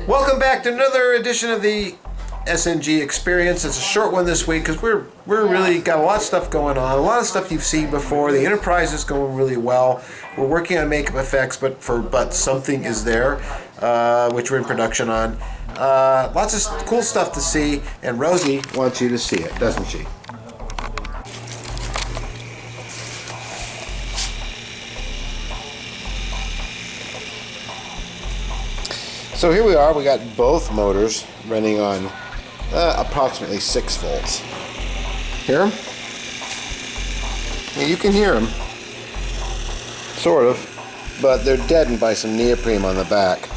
Welcome back to another edition of the SNG Experience. It's a short one this week because we're really got a lot of stuff going on. A lot of stuff you've seen before. The Enterprise is going really well. We're working on makeup effects, but something is there, which we're in production on. Lots of cool stuff to see, and Rosie wants you to see it, doesn't she? So here we are. We got both motors running on approximately 6 volts. Hear them? Yeah, you can hear them, sort of, but they're deadened by some neoprene on the back.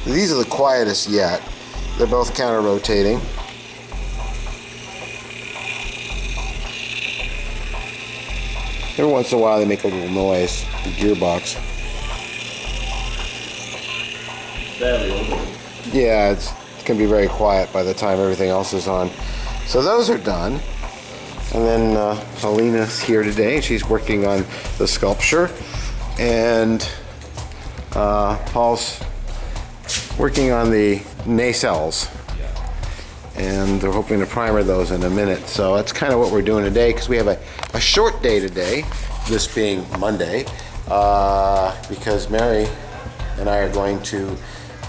These are the quietest yet. They're both counter-rotating. Every once in a while they make a little noise, the gearbox. Yeah, it can be very quiet by the time everything else is on. So those are done. And then Paulina's here today. She's working on the sculpture. And Paul's working on the nacelles. And they're hoping to primer those in a minute. So that's kind of what we're doing today, because we have a short day today, this being Monday, because Mary and I are going to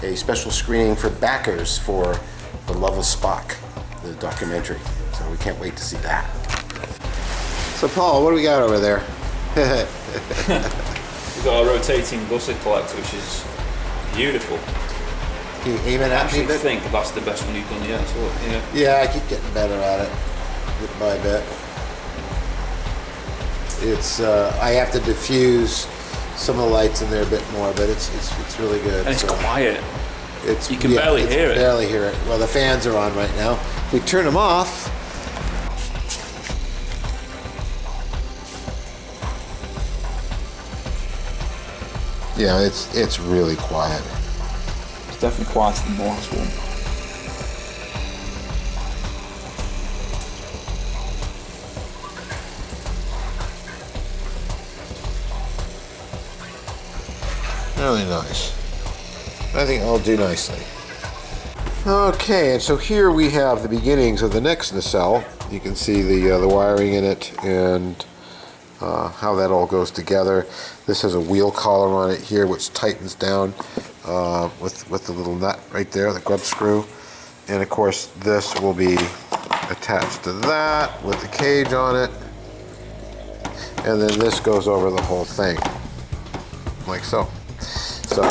a special screening for backers for The Love of Spock, the documentary. So we can't wait to see that. So Paul, what do we got over there? We've got a rotating bussy collector, which is beautiful. Can you aim it at me a bit? I think that's the best one you've done yet. So, yeah. Yeah, I keep getting better at it, bit by bit. It's I have to diffuse some of the lights in there a bit more, but it's really good. And it's quiet. You can barely hear it. Barely hear it. Well, the fans are on right now. We turn them off. Yeah, it's really quiet. It's definitely quieter than the last one. Really nice. I think I'll do nicely. Okay, and so here we have the beginnings of the next nacelle. You can see the wiring in it and how that all goes together. This has a wheel collar on it here, which tightens down with the little nut right there, the grub screw. And of course, this will be attached to that with the cage on it. And then this goes over the whole thing, like so. So,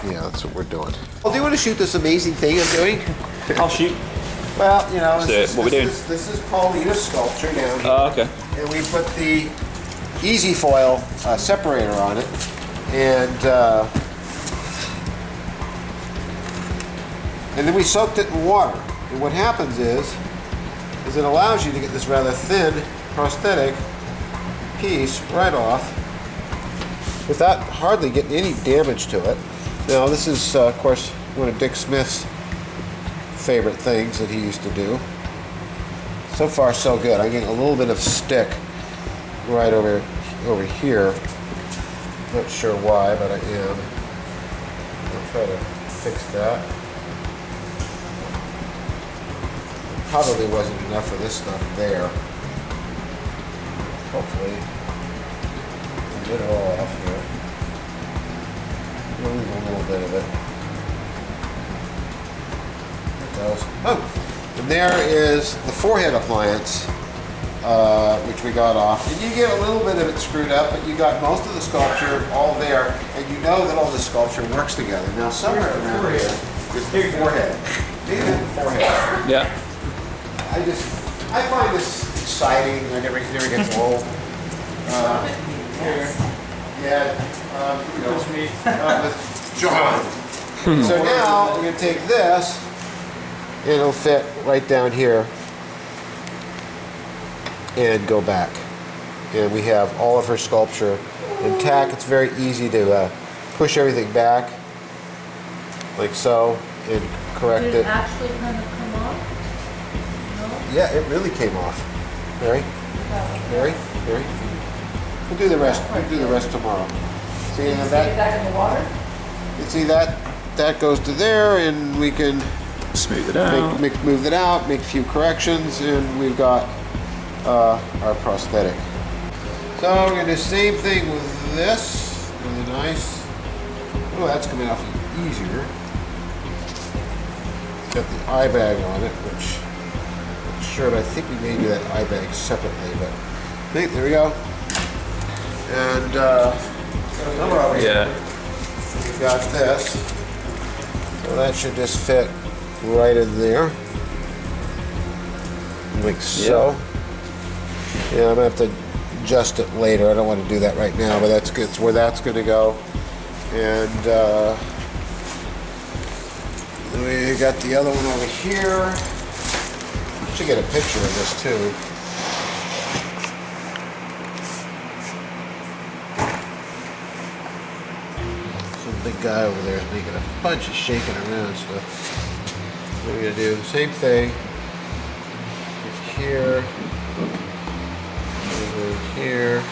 yeah, that's what we're doing. Well, do you want to shoot this amazing thing I'm doing? I'll shoot. Well, you know, what we're doing. This is Paulina's sculpture down here. Oh, okay. And we put the easy foil separator on it, and then we soaked it in water. And what happens is it allows you to get this rather thin prosthetic piece right off without hardly getting any damage to it. Now, this is, of course, one of Dick Smith's favorite things that he used to do. So far, so good. I'm getting a little bit of stick right over here. Not sure why, but I am. I'll try to fix that. Probably wasn't enough of this stuff there. Hopefully, get it all off here. We'll leave a little bit of it. There it goes. Oh! And there is the forehead appliance, which we got off. And you get a little bit of it screwed up, but you got most of the sculpture all there, and you know that all the sculpture works together. Now, somewhere around here is the forehead. These are the forehead. Yeah. I find this exciting. I never gets old. With John. So now we're going to take this, and it'll fit right down here and go back. And we have all of her sculpture intact. It's very easy to push everything back, like so, and correct it. Did it actually kind of come off? No? Yeah, it really came off. Mary? We'll do the rest tomorrow. See Did you that? stick that in the water? You see that? that goes to there, and we can Smooth it out. move it out, make a few corrections, and we've got our prosthetic. So we're gonna do the same thing with this. Really nice. Oh, that's coming off easier. It's got the eye bag on it, which I'm not sure, but I think we may do that eye bag separately. But there we go. And number over here. We've got this. So that should just fit right in there. Like so. Yeah, I'm gonna have to adjust it later. I don't want to do that right now, but that's good. It's where that's gonna go. And we got the other one over here. I should get a picture of this too. Big guy over there is making a bunch of shaking around stuff. What are we gonna do? The same thing. It's here. Over here.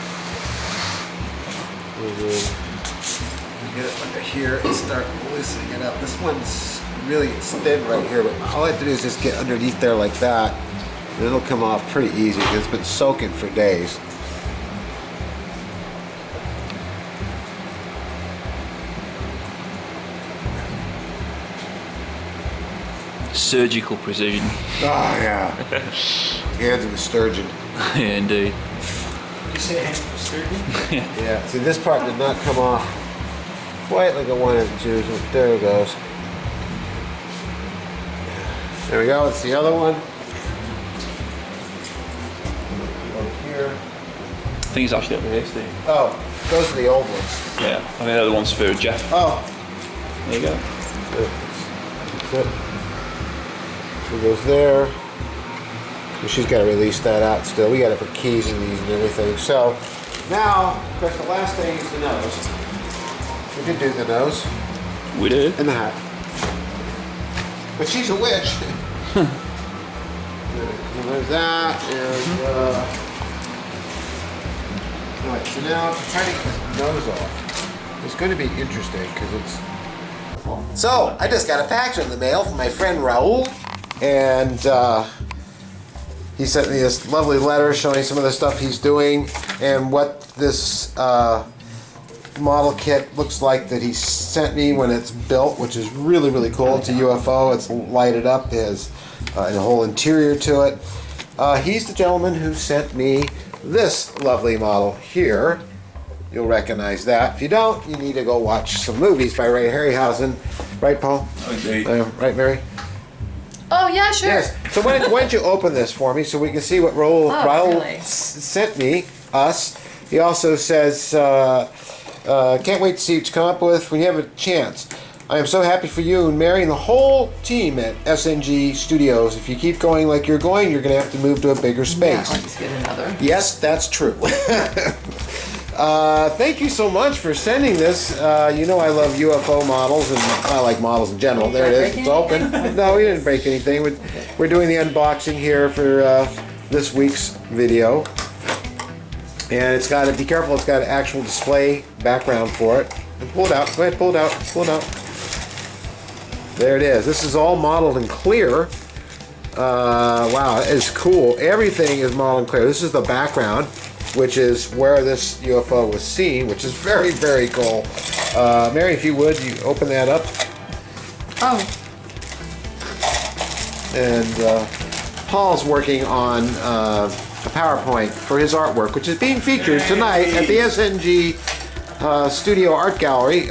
Get it under here and start loosening it up. This one's really thin right here, but all I have to do is just get underneath there like that, and it'll come off pretty easy because it's been soaking for days. Surgical precision. Oh yeah. Hands of a sturgeon. Yeah, indeed. You say hands of a sturgeon? Yeah. See, this part did not come off quite like I wanted it to. So there it goes. There we go. It's the other one. Over here. I think it's actually over here, Steve. Oh, those are the old ones. Yeah, I think they're the ones for Jeff. Oh. There you go. That's it. So it goes there. And she's got to release that out still. We got to put keys in these and everything. So now, of course, the last thing is the nose. We did do the nose. We did. And the hat. But she's a witch. And there's that. And, alright, so now to try to get this nose off, it's going to be interesting because it's. So, I just got a package in the mail from my friend Raul. And he sent me this lovely letter showing some of the stuff he's doing and what this model kit looks like that he sent me when it's built, which is really, really cool. It's a UFO. It's lighted up. It has a whole interior to it. He's the gentleman who sent me this lovely model here. You'll recognize that. If you don't, you need to go watch some movies by Ray Harryhausen. Right, Paul? Indeed. Right, Mary? Oh, yeah, sure. Yes. So why don't you open this for me so we can see what Raul really? sent us. He also says, can't wait to see what you come up with when you have a chance. I am so happy for you and Mary and the whole team at SNG Studios. If you keep going like you're going, you're going to have to move to a bigger space. Yeah, let's get another. Yes, that's true. Thank you so much for sending this. You know I love UFO models, and I like models in general. There it is. It's open. No, we didn't break anything. We're doing the unboxing here for this week's video. And it's got to be careful. It's got an actual display background for it. And pull it out. Go ahead, pull it out. Pull it out. There it is. This is all modeled in clear. Wow, it is cool. Everything is modeled in clear. This is the background, which is where this UFO was seen, which is very, very cool. Mary, if you would, you open that up. Oh. And Paul's working on a PowerPoint for his artwork, which is being featured tonight at the SNG Studio Art Gallery.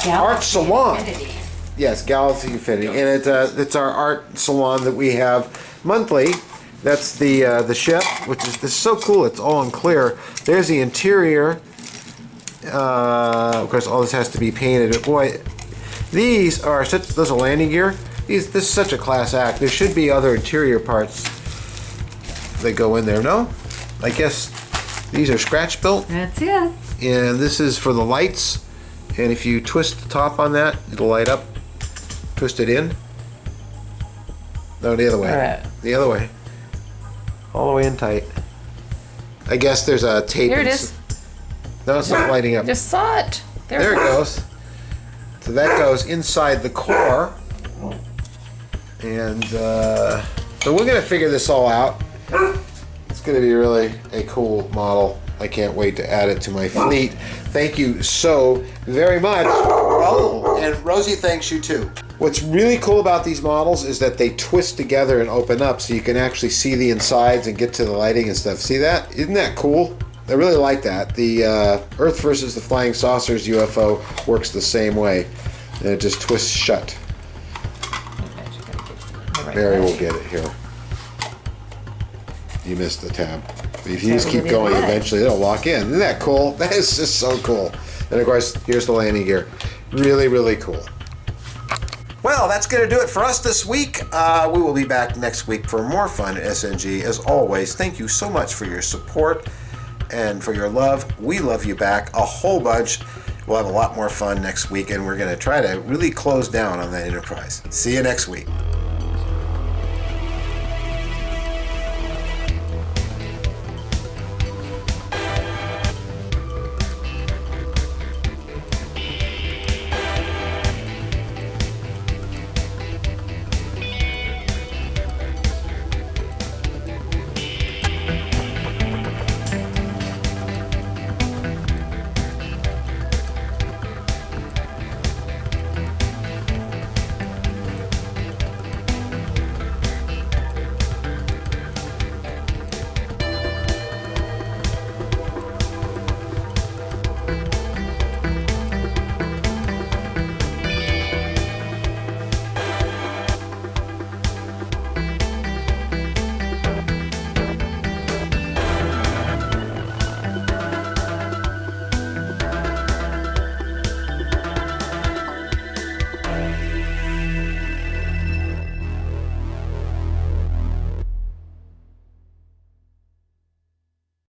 Art Salon. Infinity. Yes, Galaxy Infinity. And it's our art salon that we have monthly. That's the ship, which is this is so cool. It's all in clear. There's the interior. Of course, all this has to be painted. But boy, these are such. Those are landing gear. This is such a class act. There should be other interior parts that go in there. No, I guess these are scratch built. That's it. And this is for the lights. And if you twist the top on that, it'll light up. Twist it in. No, the other way. All right. The other way. All the way in tight. I guess there's a tape. Here it is. No, it's not lighting up. Just saw it. There it goes. So that goes inside the core. And so we're going to figure this all out. It's going to be really a cool model. I can't wait to add it to my fleet. Thank you so very much. Oh, and Rosie thanks you too. What's really cool about these models is that they twist together and open up so you can actually see the insides and get to the lighting and stuff. See that? Isn't that cool? I really like that. The Earth versus the Flying Saucers UFO works the same way. And it just twists shut. Mary will get it here. You missed the tab. If you just keep going, eventually it'll lock in. Isn't that cool? That is just so cool. And of course, here's the landing gear. Really, really cool. Well, that's going to do it for us this week. We will be back next week for more fun at SNG. As always, thank you so much for your support and for your love. We love you back a whole bunch. We'll have a lot more fun next week, and we're going to try to really close down on that Enterprise. See you next week.